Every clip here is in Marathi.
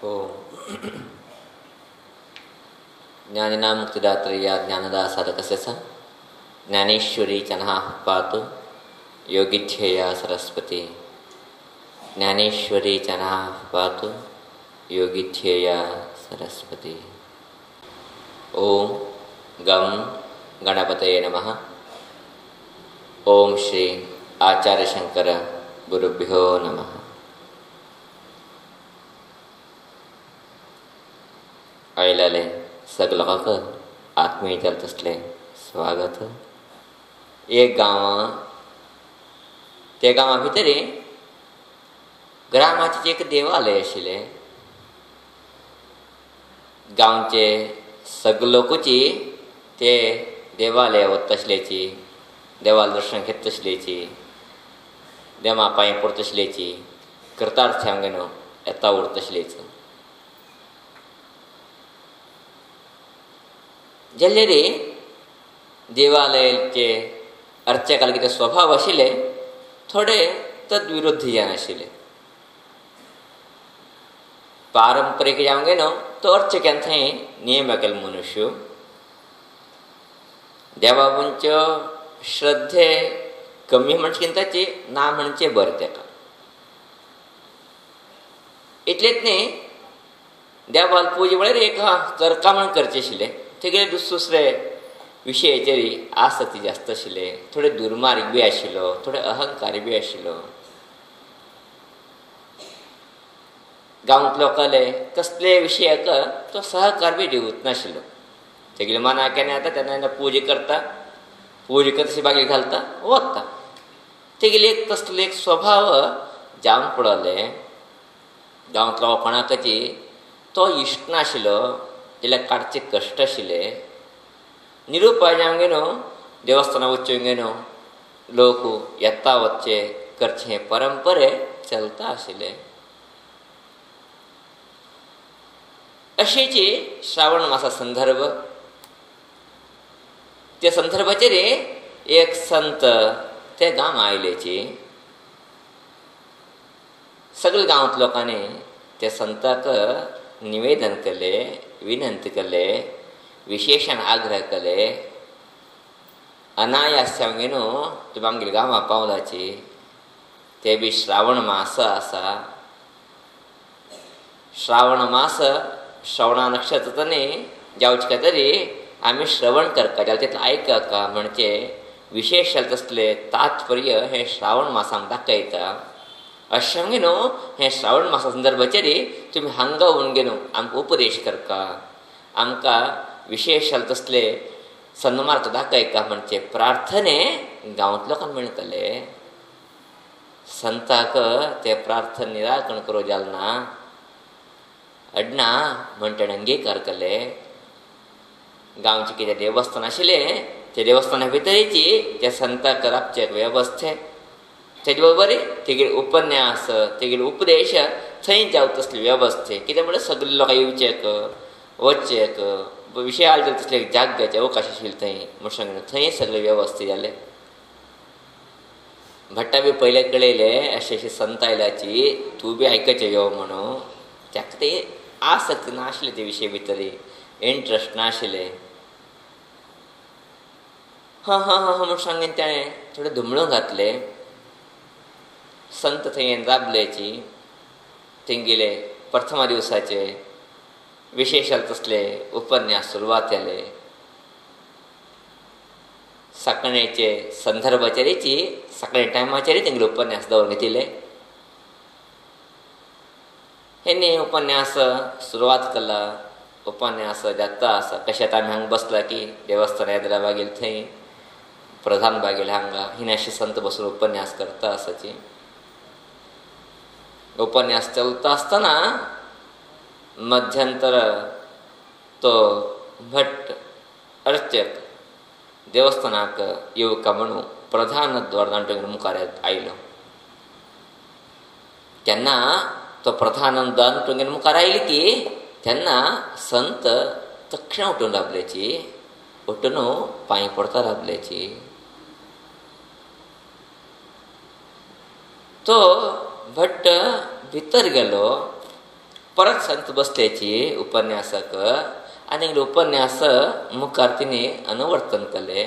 हो. ज्ञानिना मुक्तिदात्री या ज्ञानदा साधकस्य ज्ञानेश्वरी चनहा पातु योगिध्येया सरस्वती. ज्ञानेश्वरी चनहा पातु योगिध्येया सरस्वती. ओम गम गणपतये नमः. ओम श्री आचार्य शंकर गुरुभ्यो नमः. आयलाले सगळ्याक आत्मीय चलत असले स्वागत. एक गांव, त्या गांवा भितर ग्रामाचे एक देवालय आशिल्ले. गांवचे सगळे लोकूची ते देवालय वता आसल्याची, देवाल दर्शन घेत आसल्याची, देवा पांय पडत आसल्याची, कृतार्थ हांगेन येता उरत आसल्याचो. जाल्यार देवालयाचे अर्चकाल कितें स्वभाव आशिल्ले थोडे तद्विरुद्ध जावन आशिल्ले. पारंपरीक जावंक गेलो तो अर्चकान थंय नियम केलो मनुष्य. देवाबाबूंच्यो श्रद्धे कमी म्हणचे ताची ना म्हणचे बरें ताका. इतलेंच न्ही, देवाल पुजे वेळार एक तर्कामण करचें आशिल्लें. तेगे दुसरे विशयाचेर आसक्ती जास्त आशिल्ले. थोडे दुर्मार्ग बी आशिल्लो, थोडे अहंकारी बी आशिल्लो. गांवांत लोकांले कसले विशयाक तो सहकार बी दिवूच नाशिल्लो. तेगेले मना केन्ना येता तेन्ना पुजा करता, पुजा करता बागेक घालता वता. तेगेले एक तसलो एक स्वभाव जावन पडले. गांवांतलो कोणाकची तो इश्ट नाशिल्लो जाल्यार काडचे कश्ट आशिल्ले. निरुपाय जावंक गेलो देवस्थानां वच्चें गेलो लोक येता वच्चे करचे परंपरे चलता आशिल्ले. अशेची श्रावण मासा संदर्भ. त्या संदर्भाचेर एक संत ते गांव आयलेची. सगळे गांवांत लोकांनी त्या संताक निवेदन केले, विनंती केले, विशेषण आग्रह केले. अनायास जावंक न्हू तुमी आमगेल्या गांवां पावलाची. ते बी श्रावण मास आसा. श्रावण मास श्रवणा नक्षत्रांनी जावचे काय तरी आमी श्रवण करता जाल्यार तितलें आयकका म्हणजे विशेश तसले तात्पर्य हे श्रावण मासांक दाखयता. अशें न्हू हे श्रावण मासा संदर्भाचेर तुमी हांगा वळून गेलो आमकां उपदेश करता, आमकां विशेश तसले सन्मार्थ दाखयता म्हणजे प्रार्थने गांवांत लोकांक म्हणटले. संताक ते प्रार्थना निराकरण करूं जालें ना. अडना म्हणटणे अंगीकार केले. गांवचे कितें देवस्थान आशिल्लें त्या देवस्थाना भितरची त्या संताक रावचे वेवस्थे तेजे बरोबर तेगेले उपन्यास, तेगेले उपदेश थंय जावं तसले वेवस्थे. कित्याक म्हळ्यार सगळे लोकां येवचेक वचचेक विशयाल तसले जाग्याचे अवकाश आशिल्ले थंय म्हूण सांगलें. थंय सगळे वेवस्थे जाले. भट्टा बी पयले कळयले अशें अशें संत आयल्याची तूं बी आयकचें यो म्हणून. ताका ते आसक्ती नाशिल्ले ते विशय भितर, इंट्रस्ट नाशिल्ले. हा हा हा म्हूण सांगून ताणें थोडे धुमळून घातले. संत थंय राबलेची. तेंगेले प्रथमा दिवसाचे विशेश तसले उपन्यास सुरवात जाले. सकाळचे संदर्भाचेरची सकाळी टायमाचेर तेंगेले उपन्यास दवरून घेतिले. हेनी उपन्यास सुरवात केला. उपन्यास जाता आसा कशें आमी हांगा बसला की देवस्थान येद्रा बागेल थंय प्रधान बागेल हांगा हिनाशी संत बसून उपन्यास करता आसाची. उपन्यास चलता आसतना मध्यंतर तो भट अर्चक देवस्थानाक येवका म्हणून प्रधान द्वार दांटून मुखार आयलो. तेन्ना तो प्रधान दांटून मुखार आयली की तेन्ना संत तक्षण उठून राबल्याची. उठून पांय पडता राबल्याची. तो भट्ट भितर गेलो परत संत बसल्याची उपन्यासक आणि उपन्यास मुखार तिने अनुवर्तन केले.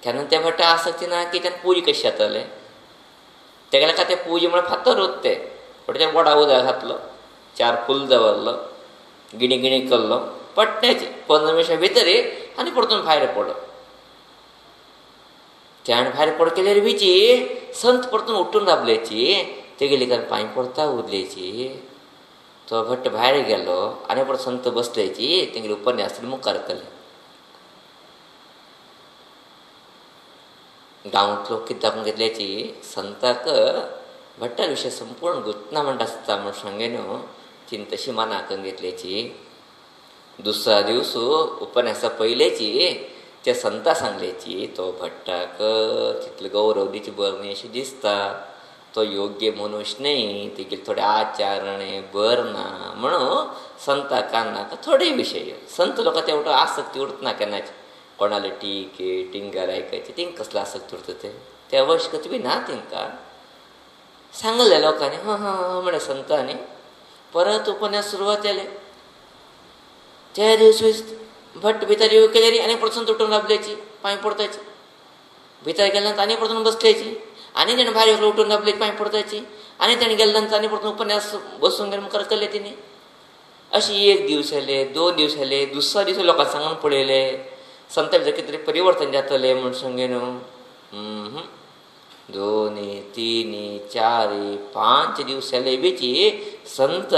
त्यानं त्या भट्ट आसक्ती ना की त्यानं पूजी कशी जातले तेगेला का त्या पूजेमुळे फातर होत ते त्या वडा उदक घातलं, 4 फूल दवरलं, गिणी गिणी केल्लो, पटण्याची 15 मिनिटां भितर आनी परतून भायर पडलो. त्यान भायर पड केल्यार बिची संत परतून उठून राबल्याची तेगेली कारण पांय पडता उरल्याची. तो भट्ट भायर गेलो आनी परत संत बसल्याची तेंगेली उपन्यास मुखार केले. गांवांत लोक कितें दाखोवन घेतल्याची संताक भट्टा विशय संपूर्ण गुतना म्हणटा आसता म्हूण सांगेन तीन तशी मनाकन घेतल्याची. दुसरा दिवस उपन्यासा पयल्याची त्या संता सांगल्याची तो भट्टाक तितले गौरव दिवची बरं अशी दिसता. तो योग्य मनुष्य नाही, तेगे थोडे आचारणे बर ना म्हणून संता कानाक थोडे विशय संत लोक तेवढं आसक्ती उरतना केन्नाची कोणाला टिके टिंगर ऐकायचे तेंक कसलं आसक्ती उरता ते आवश्यकता बी ना तेंकां सांगले लोकांनी. हां हां म्हणे संतांनी परत उपन्यास सुरवात जाले. त्या दिवशी भट्ट भितर येऊ केल्यारी आनी परत संत उठून राबल्याची पांय पडताची. भितर गेल्यानंतर आनी परतून बसल्याची आनी तेणें भायर उठून राबल्याची पांय पडताची आनी तेणें गेल्यानंतर आनी परतून उपन्यास बसून गेले मुखार केले तिने. अशी 1 दीस जाले, 2 दीस जाले. दुसरा दीस लोकांक सांगून पळयले संता भितर कितें तरी परिवर्तन जातलें म्हूण सांगेन. 2, 3, 4, 5 दीस जाले बीची संत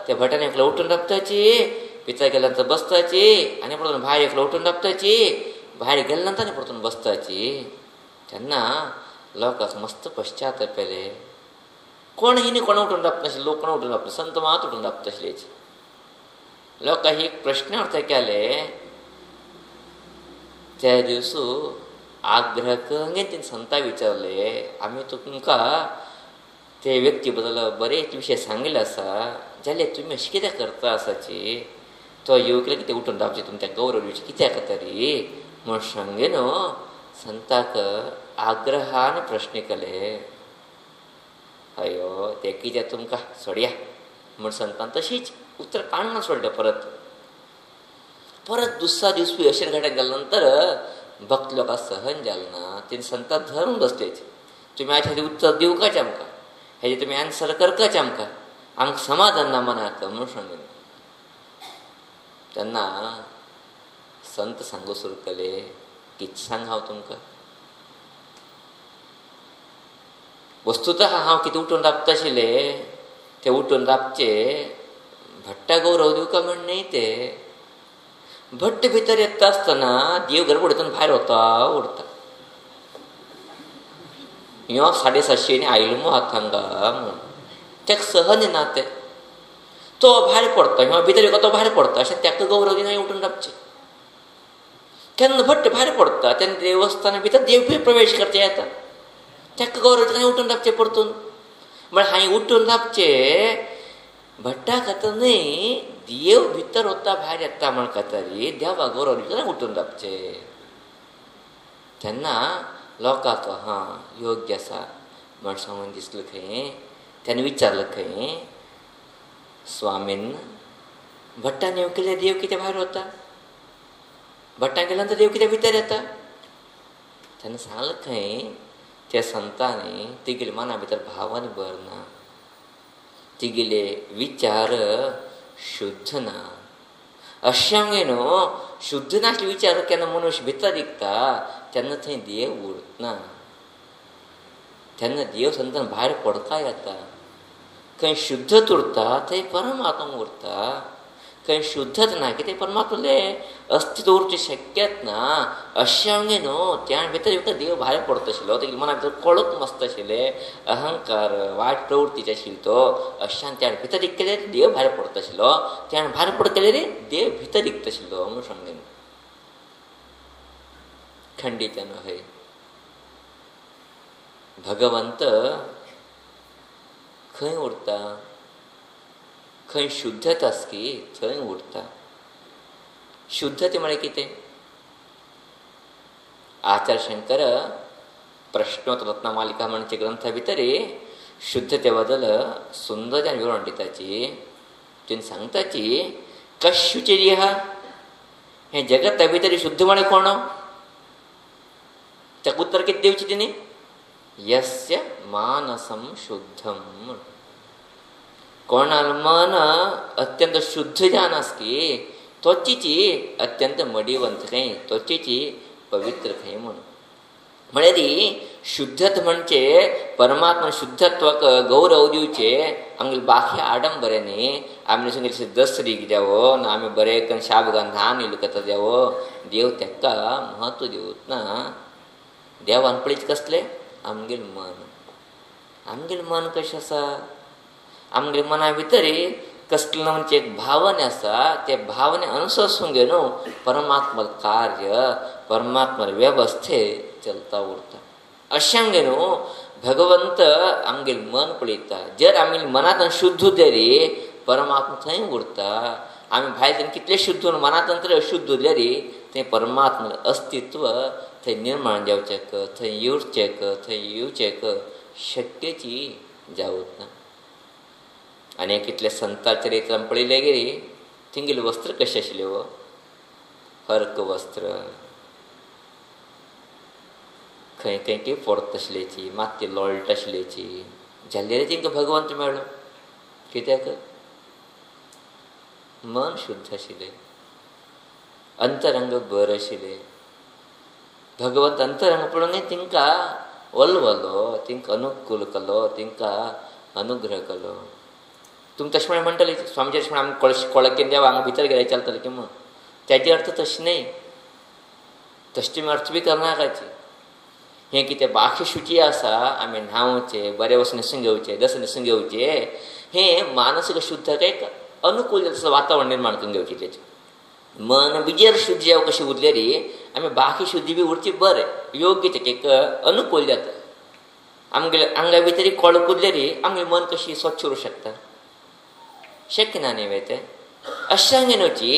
त्या भटान एकलो उठून राबताची, भितर गेल्यानंतर बसताची आनी परतून भायर एकलो उठून राबताची, भायर गेल्यानंतर आनी परतून बसताची. तेन्ना लोकांक मस्त पश्चाताप येले. कोण हिने कोण उठून राबनाशिल्ले, लोक कोण उठून राबता, संत मात उठून राबता आशिल्लेची. लोकांक एक प्रश्न अर्थ केले. त्या दिवसू आग्रह करून तिने संता विचारले आमी तुमकां ते व्यक्ती बद्दल बरेच विशय सांगिल्ले आसा जाल्यार तुमी अशें कित्याक करता आसाची. तो येवकले कितें उठून रावचे तुमच्या गौरव दिवचे कित्याक तरी म्हूण सांगेन संताक आग्रहान प्रश्न केले. अयो ते कितें तुमकां सोडया म्हूण संतान तशीच उतर काडून सोडलें. परत दुसरा दीस अशें घडत गेल्यानंतर भक्त लोकांक सहन जालें ना. तेणी संताक धरून बसलेची. तुमी आज हेजें उत्तर दिवकाचें आमकां, हेजें तुमी आन्सर करपाचें आमकां समाधान ना मनाक म्हूण सांगलें. तेन्ना संत सांगू सुरू केले कितें सांग हांव तुमकां. वस्तुतः हांव कितें उठून राबता आशिल्लें ते उठून राबचे भट्टा गौरव दिवका म्हण न्ही. ते भट्ट भितर येता आसतना देव गडबडीतून भायर वता उरता. ह्यो 750 आयलो मो हांगा म्हूण तेका सहन ना. ते तो भायर पडता, ह्यो भितर येवका तो भायर पडता अशें तेका गौरव दिना उठून राबचें. केन्ना भट्ट भायर पडता तेन्ना देवस्थाना भितर देव प्रवेश करता येता तेका गौरव दिना उठून राबचें परतून. म्हळ्यार हांवें उठून राबचें भट्टा खातर न्हय, देव भितर वता भायर येता म्हण खातरी देवा गौरव दिना उठून राबचें. तेन्ना लोकांक योग्य आसा म्हण सांगून दिसलें खंय. त्याने विचारलं खंय स्वामीन भट्टान येव केल्यार देव कितें भायर वता, भट्टान गेल्यानंतर देव कितें भितर येता. तेन्ना सांगलें खंय त्या संतांनी तेगेले मना भितर भावानी बर ना, तेगेले विचार शुद्ध ना. अशें न्हू शुद्ध नासले विचार केन्ना मनुष्य भितर दिखता तेन्ना थंय देव उरतना. तेन्ना देव संतान भायर पडका येता. खंय शुद्धत उरता थंय परमात्मा उरता. खंय शुद्धत ना की ते परमात्मले अस्तित्व उरचें शक्यच ना. अशें न्हू त्या भितर एक देव भायर पडता आशिल्लो. तेगे मना भितर कळत मस्त आशिल्लें, अहंकार वायट प्रवृत्तीचे आशिल्लो तो. अशान त्या भितर एक केल्यार देव भायर पडता आशिल्लो. त्या भायर पड केल्यार देव भितर दिखता आशिल्लो म्हूण सांगलें. खंडीत न्हय, भगवंत खंय उरता, खंय शुद्धता आसकी थंय उरता. शुद्धते म्हळ्यार कितें. आचार्य शंकर प्रश्नोत्तर रत्नमालिका म्हणचे ग्रंथा भितर शुद्धते बद्दल सुंदर विवरण दिताची तिने सांगताची कशुचेरी हा हे जगत भितर शुद्ध म्हणे कोण त्याक उत्तर किती देवची तिने यस्य मानसम शुद्धम कोणाल मन अत्यंत शुद्ध जान की त्वचेची अत्यंत मडीवंत काही त्वचेची पवित्र काही म्हणून म्हळ्यारी शुद्धत म्हणजे परमात्मा शुद्धत्वाक गौरव दिवचे आमगे बाकी आडंबरेने आम्ही सांगितले दसरीक द्यावो ना आम्ही बरे कन शाबगान धान येईल कथा द्यावो देव तेका महत्व देऊत ना देवान पळीत कसले आमगेल मन कशें आसा आमगे मना भितर कसले म्हणजे एक भावने आसा ते भावने अनुसरून घेवन परमात्मा कार्य परमात्मा व्यवस्थे चलता उरता अशें घेवन भगवंत आमगेल मन पळयता जर आमगे मनांत शुद्ध उरलेरी परमात्मा थंय उरता आमी भायर कितले शुद्ध मनांत तर अशुद्ध उरलेरी थंय परमात्मा अस्तित्व थंय निर्माण जावचेक थंय येवचेक शक्यची जावत ना आनी कितले संता चरित्रांत पळयले गेली थिंगेले वस्त्र कशें आशिल्ले वो हरक वस्त्र खंय खंय की फोडत आशिल्लेची मात्ती लोळट आशिल्लेची जाल्यार तिंका भगवंत मेळ्ळो कित्याक मन शुद्ध आशिल्लें अंतरंग बर आशिल्ले भगवंत अंतरंग पळोवन तिंका वलवलो तिंका अनुकूल केलो तिंका अनुग्रह केलो तुम तशें म्हण म्हणटले स्वामीजी अशें म्हण आमी कोळकेन देवा हांगा भितर गेले चलतले की म्हण तेजे अर्थ तशें न्ही तशें तुमी अर्थ बी करनाकाची हें कितें बाकी शुची आसा आमी न्हांवचे बरे वचून न्हेसून घेवचे दस न्हेसून घेवचे हें मानसीक शुद्धतेक अनुकूल वातावरण निर्माण करून घेवचें तेचें मन विजेर शुद्ध जावं कशी उरलेली आमी बाकी शुद्धी बी उरची बरें योग्य तेक अनुकूल जाता आमगे आंगा भितर कोळक उरलेली आमगे मन कशी स्वच्छ उरूंक शकता शक्य ना न्ही तें अशें घेवची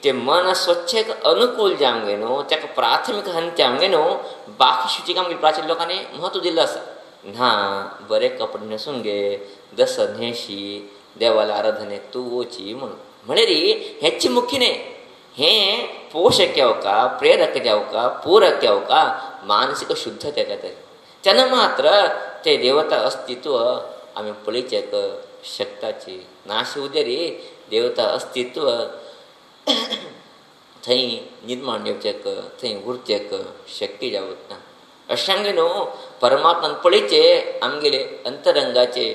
ते मन स्वच्छेक अनुकूल जावंक न्हू ताका प्राथमीक हंत्यांक न्हू बाकी शुचीक आमगे प्राचीन लोकांनी म्हत्व दिल्लो आसा न्हा बरे कपडे न्हेसून घे दस न्हेशी देवाला आराधनेक तूं वची म्हणून म्हळ्यार हेची मुख्य न्ही हें पोषक जावका प्रेरक जावका पूरक जावका मानसीक शुद्धते खातीर तेन्ना मात्र ते देवता अस्तित्व आमी पळयचेक शकताची नाशी उदेरी देवता अस्तित्व थंय निर्माण येवचेक थंय उरचेक शक्य जावत ना अशें न्हू परमात्मान पळयचे आमगेले अंतरंगाचे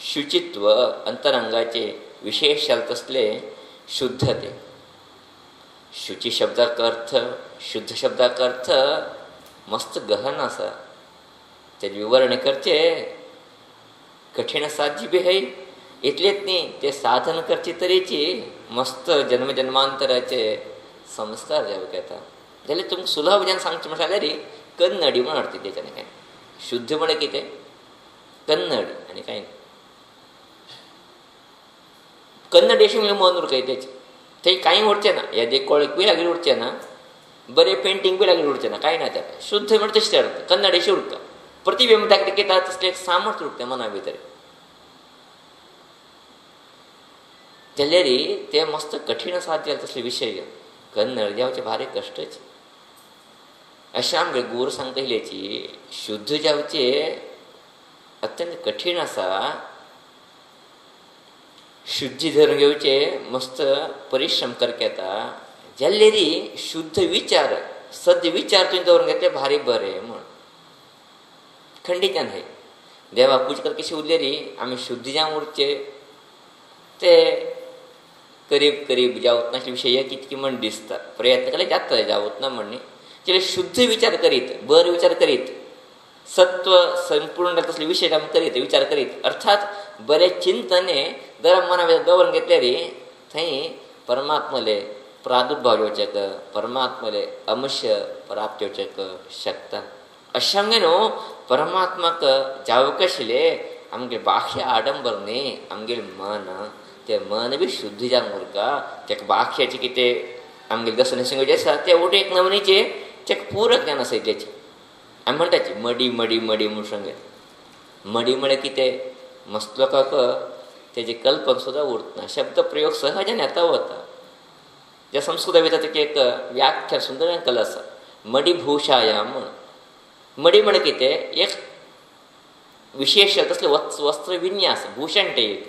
शुचित्व अंतरंगाचे विशेष तसले शुद्धते शुची शब्दाक अर्थ शुद्ध शब्दाक अर्थ मस्त गहन आसा तेजे विवरण करचे कठीण साध्य बी है इतलेच न्ही ते साधन करचे तरेची मस्त जन्मजन्मांतराचे संस्कार जावंक येता जाल्यार तुमकां सुलभ जावन सांगचें म्हटल्यार जाल्यार कन्नडी म्हण अर्थ तेच्यानी काय शुद्ध म्हळ्यार कितें कन्नडी आनी कांय ना कन्नडी अशें म्हळ्यार मन उरकय तेचें थंय कांय उरचें ना हे देकोळेक बी लागीं उरचें ना बरें पेंटींग बी लागीं उरचें ना कांय ना ताका शुद्ध म्हण तशें अर्थ कन्नडी अशें उरता प्रतिबिंब ताका कितें तसलें एक सामर्थ्य उरता मना भितर जाल्यार ते मस्त कठीण साध्य तसले विशय कन्नड जावचे भारी कश्टाचे अशें आमगे गुरू सांगता येयल्याची शुद्ध जावचे अत्यंत कठीण आसा शुद्धी धरून घेवचे मस्त परिश्रम करके येता जाल्यार शुद्ध विचार सद्य विचार तुवें दवरून घेतले भारी बरें म्हण खंडितान हे देवा पूजा कर कशी उरलेली आमी शुद्ध जावन उरचे ते करीब करीब जावत नाशे विशय कितकी म्हण दिसता प्रयत्न केले जाता जावत ना म्हणणे ते शुद्ध विचार करीत बर विचार करीत सत्व संपूर्ण तसले विशय आमी करीत विचार करीत अर्थात बरे चिंतने दर मना भितर दवरून घेतल्यार थंय परमात्मले प्रादुर्भाव येवचेक परमात्मले अमूल्य प्राप्त येवचेक शकता अशें न्हू परमात्माक जावक आशिल्ले आमगे बाह्य आडंबर न्ही आमगे मन ते मन बी शुद्ध जावन उरता तेका बाह्याचे कितें आमगे दसन संगीत आसा ते उठे एक नमनीचे तेका पूरक ज्ञान आसा तेचे आमी म्हणटाचे मडी मडी मडी म्हूण सांगत मडी म्हळ्यार कितें मस्तलोकाक तेजी कल्पना सुद्दां उरतना. शब्द प्रयोग सहजान येता वता. ज्या संस्कृता भितर ताची एक व्याख्या सुंदर केला आसा, मडीभूषायाम म्हण. मडी म्हण कितें? एक विशेष तसले वस्त्र विन्यास, भूषण ते एक.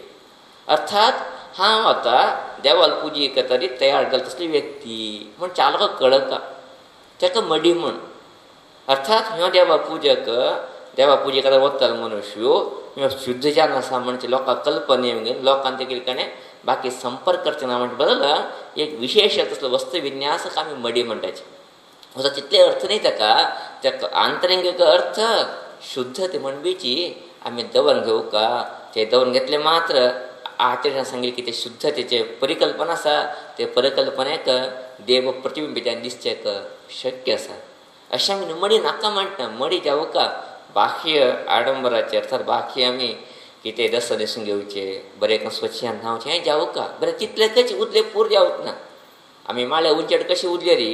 अर्थात हांव आतां देवाल पुजी करतरी तयार जाल तसली व्यक्ती म्हण चालका कळका, ताका मडी म्हण. अर्थात ह्यो देवा पुजेक आतां वतालो मनुष्यो ह्यो शुद्ध जावन आसा म्हणजे लोकांक कल्पने घेवन लोकांक ते कितें बाकी संपर्क करचे ना म्हणजे बदल एक विशेष तसलो वस्त्र विन्यासक आमी मडी म्हणटाचे. असो तितले अर्थ न्ही ताका आंतरिक अर्थ शुद्धते म्हणबीची आमी दवरून घेवका. ते दवरून घेतले मात्र आचर्यान सांगिल्ले की ते शुद्धतेचे परिकल्पना आसा, ते परिकल्पनेक देव प्रतिबिंबित दिसचेक शक्य आसा. अशें आमी मडी नाका म्हणटा. मडी जावका बाह्य आडंबराचे, अर्थात बाह्य आमी कितें दस न्हेसून घेवचे, बरें स्वच्छान न्हांवचें हें जावका. बरें तितलेंच उरलें पूर जावप ना. आमी माळ्या उंचेड कशी उरले रे,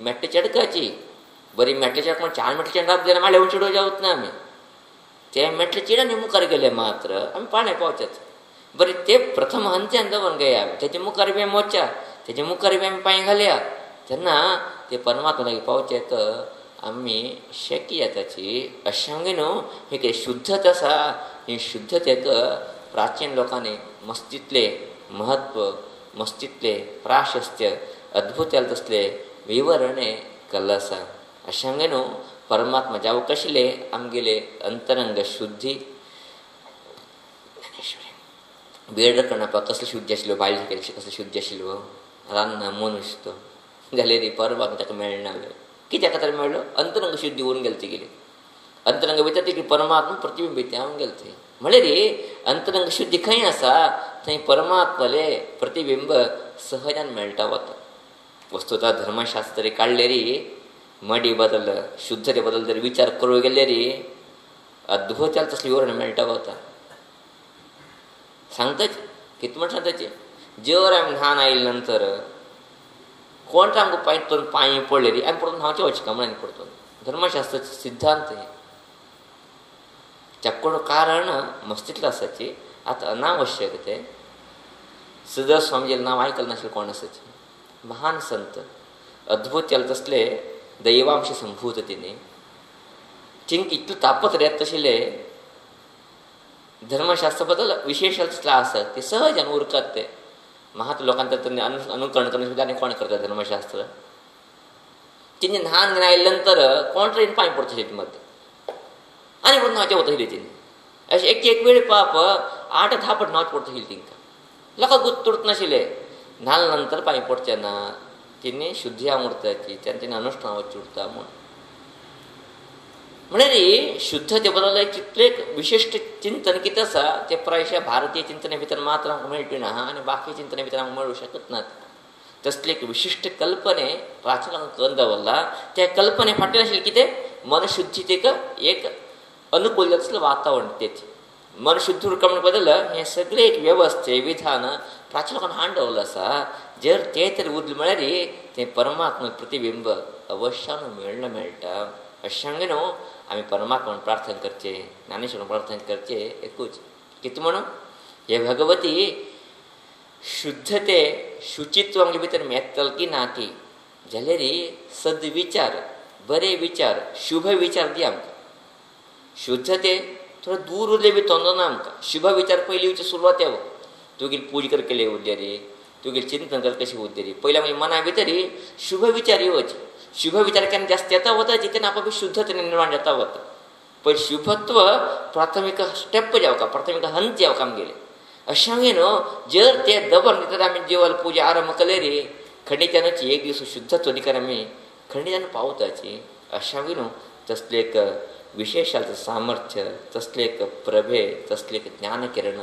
मेट्ट चडकाची बरी मेट्ल चडक म्हण 4 मेट्ल चड दाबले माळ्या उंचेड जावत ना आमी. ते मेट्ल चिडांनी मुखार गेले मात्र आमी पाणें पावचेच. बरें ते प्रथम हंत्यान दवरून घेया आमी. तेजे मुखार बी आमी वचया, तेजे मुखार बी आमी पांय घालया. तेन्ना ते परमात्मा लागीं पावचेक आमी शक्य जाताची. अशें न्हू हे कितें शुद्धता आसा, ही शुद्धतेक प्राचीन लोकांनी मस्तितले महत्व, मस्तितले प्राशस्त्य, अद्भुत जालें तसले विवरणे केल्लें आसा. अशें न्हू परमात्मा जावं कशले आमगेले अंतरंग शुद्धी. बेड करनापा कसलो शुद्ध आशिल्लो, बायल कसलो शुद्ध आशिल्लो, रान्ना मनुश्य तो जाल्यार परमात्मा ताका मेळना. कित्याक खातीर मेळ्ळो? अंतरंग शुद्धी उरून गेली तेगेली. अंतरंग भितर तेगे परमात्मा प्रतिबिंबीत जावन गेले थंय. म्हळ्यार अंतरंग शुद्धी खंय आसा थंय परमात्मले प्रतिबिंब सहजान मेळटा वता. वस्तुतः धर्मशास्त्र काडले रे मडी बदल शुद्धते बदल जर विचार करूं गेले रे अद्भुत जालें तसलें विवरण मेळटा वता. सांगताचे कितें म्हण सांगताचे, जर आमी ल्हान आयिल्ले नंतर कोण तर आमकां पांय पडले रे आमी परतून न्हांवचें वचचें म्हणून आनी परतून धर्मशास्त्राचो सिद्धांत त्याकडून कारण मस्तितलें आसाची. आतां अनावश्यक तें सदर स्वामीजेलें नांव आयकलें नाशिल्लें कोण आसाचें महान संत, अद्भुत केलें तसले दैवांश संभूत तिणी. तिंक इतलें तापत्र येत तशिल्लें धर्मशास्त्रा बद्दल विशेष तसलें आसत ते सहजान उरतात. ते महात लोकांक अनुकरण करणे सुद्दां आनी कोण करता धर्मशास्त्र. तिने ल्हान आयिल्ले नंतर कोण तरी पांय पडता शेती मध्ये आनी परत न्हांवचें वता तिने. अशें एक वेळ पाप 8-10 फावट न्हांवचें पडटा तिंका. लोकांक गुर्त तुडत नाशिल्लें न्हाल्या नंतर पांय पडचें ना. तिने शुद्धी अमृताची तेन्ना अनुष्ठान वचचें उरता म्हूण. म्हळ्यार शुद्धते बद्दल कितलें विशिश्ट चिंतन कितें आसा तें प्रायशा भारतीय चिंतने भितर मात्र आमकां मेळटलें ना आनी बाकी चिंतने भितर आमकां मेळूं शकत नात. तसले एक विशिश्ट कल्पने प्राचीनांक करून दवरला. त्या कल्पने फाटल्यान आशिल्लें कितें मनशुद्धीतेक एक अनुकूल तसलें वातावरण तेचें. मनशुद्ध उरकण बद्दल हें सगळें एक वेवस्थे विधान प्राचीन लोकांनी हाडून दवरलें आसा. जर तें तरी उरलें म्हळ्यार तें परमात्मा प्रतिबिंब अवश्यान मेळटा. अशें न्हू आमी परमात्मान प्रार्थना करचें, ज्ञानेश्वरान प्रार्थना करचें एकूच कितें म्हणून हे भगवती शुद्धते शुचित्व आमगे भितर मेळटल की ना की जाल्यार सद्विचार, बरे विचार, शुभ विचार दी आमकां. शुद्धते थोडे दूर उरले बी तोंदो ना आमकां. शुभ विचार पयलीं येवचे सुरवात येवं. तुगेली पूज कर केले उरले रे, तुगेलें चिंतन कर कशें उरलें रे, पयलीं आमगे मना भितर शुभ विचार येवचे. शुभ विचार केन्ना जास्त येता वता तेन्ना आपोआप शुद्धते निर्माण जाता वता. पण शुभत्व प्राथमीक स्टेप जावका, प्राथमीक हंत जावका आमगेले. अशें न्हू जर ते दबर भितर आमी देवाल पुजा आरंभ केले रे खंडित्यानूच एक दीस शुद्धत्व अधिकार आमी खंडित्यान पावताची. अशें न्हू तसलें एक विशेष सामर्थ्य, तसलें एक प्रभे, तसलें एक ज्ञानकिरण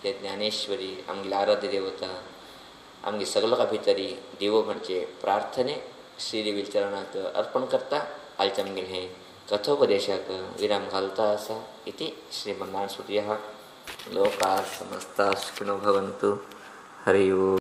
ते ज्ञानेश्वरी आमगेली आराध्य देवता आमगे सगळ्या भितर देव म्हणचे प्रार्थने श्रीदेवी चरणाक अर्पण करता. आयच्या आमगेले हे कथोपदेशाक विराम घालता आसा इति श्रीमन्नारायण स्तुत्यः. लोकाः समस्ताः सुखिनो भवन्तु. हरि ओम्.